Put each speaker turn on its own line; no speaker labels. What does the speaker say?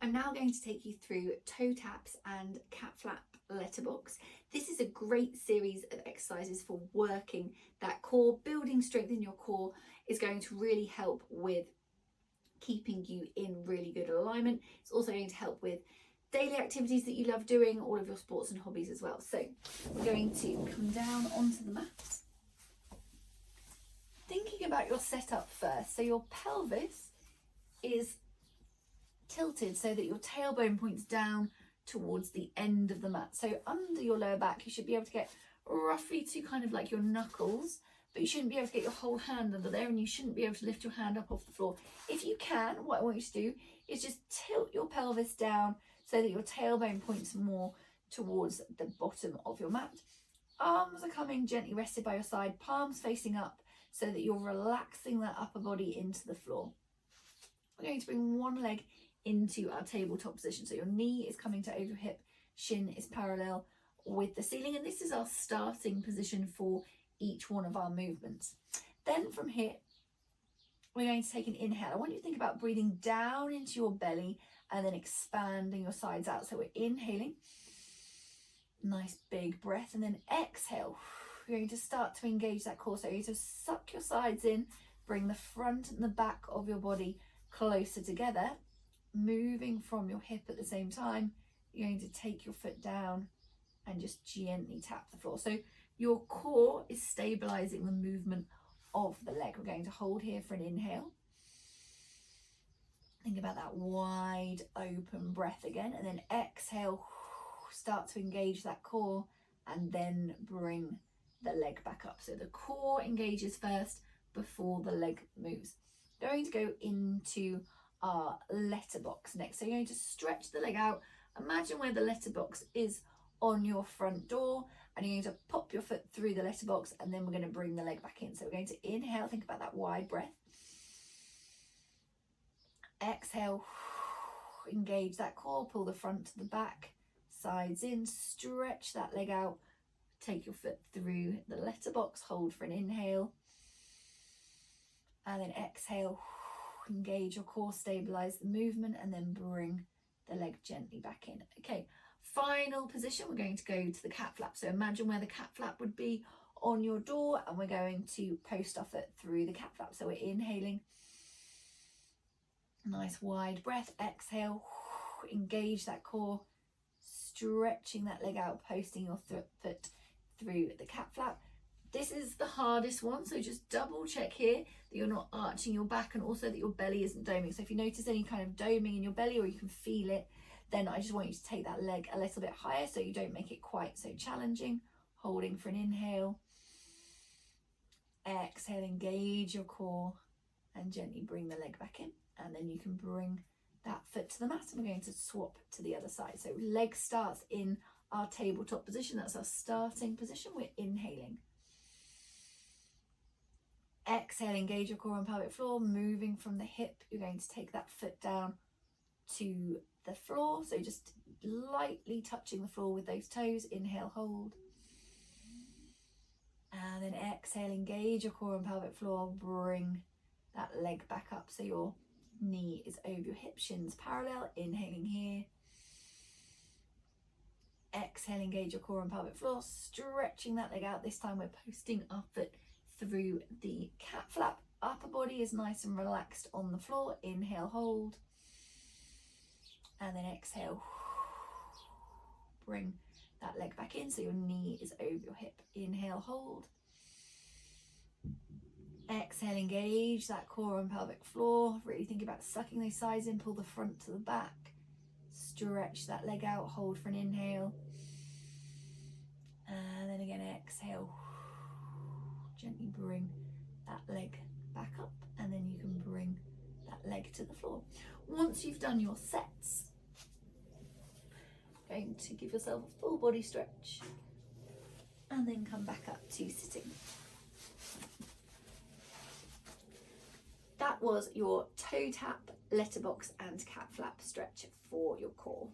I'm now going to take you through toe taps and cat flap letterbox. This is a great series of exercises for working that core, building strength in your core. Is going to really help with keeping you in really good alignment. It's also going to help with daily activities that you love doing, all of your sports and hobbies as well. So we're going to come down onto the mat. Thinking about your setup first. So your pelvis is tilted so that your tailbone points down towards the end of the mat. So under your lower back, you should be able to get roughly to kind of like your knuckles, but you shouldn't be able to get your whole hand under there, and you shouldn't be able to lift your hand up off the floor. If you can, what I want you to do is just tilt your pelvis down so that your tailbone points more towards the bottom of your mat. Arms are coming gently rested by your side, palms facing up so that you're relaxing that upper body into the floor. We're going to bring one leg into our tabletop position. So your knee is coming to over your hip, shin is parallel with the ceiling, and this is our starting position for each one of our movements. Then from here, we're going to take an inhale. I want you to think about breathing down into your belly and then expanding your sides out. So we're inhaling, nice big breath, and then exhale. You're going to start to engage that core. So you're going to suck your sides in, bring the front and the back of your body closer together, moving from your hip at the same time. You're going to take your foot down and just gently tap the floor. So your core is stabilizing the movement of the leg. We're going to hold here for an inhale. Think about that wide open breath again, and then exhale, start to engage that core, and then bring the leg back up. So the core engages first before the leg moves. Going to go into our letterbox next. So you're going to stretch the leg out. Imagine where the letterbox is on your front door, and you're going to pop your foot through the letterbox, and then we're going to bring the leg back in. So we're going to inhale, think about that wide breath. Exhale, engage that core, pull the front to the back, sides in, stretch that leg out, take your foot through the letterbox, hold for an inhale, and then exhale, engage your core, stabilize the movement, and then bring the leg gently back in. Okay, final position, we're going to go to the cat flap. So imagine where the cat flap would be on your door, and we're going to post our foot through the cat flap. So we're inhaling, nice wide breath, exhale, engage that core, stretching that leg out, posting your foot through the cat flap. This is the hardest one, so just double check here that you're not arching your back, and also that your belly isn't doming. So if you notice any kind of doming in your belly, or you can feel it, then I just want you to take that leg a little bit higher so you don't make it quite so challenging. Holding for an inhale. Exhale, engage your core, and gently bring the leg back in. And then you can bring that foot to the mat, and we're going to swap to the other side. So leg starts in our tabletop position. That's our starting position. We're inhaling. Exhale, engage your core and pelvic floor, moving from the hip. You're going to take that foot down to the floor. So just lightly touching the floor with those toes. Inhale, hold. And then exhale, engage your core and pelvic floor. Bring that leg back up so your knee is over your hip, shins parallel. Inhaling here. Exhale, engage your core and pelvic floor, stretching that leg out. This time we're posting our foot through the cat flap. Upper body is nice and relaxed on the floor. Inhale, hold, and then exhale, bring that leg back in so your knee is over your hip. Inhale, hold. Exhale, engage that core and pelvic floor. Really think about sucking those sides in, pull the front to the back, stretch that leg out, hold for an inhale, and then again exhale. Gently bring that leg back up, and then you can bring that leg to the floor. Once you've done your sets, going to give yourself a full body stretch, and then come back up to sitting. That was your toe tap, letterbox and cat flap stretch for your core.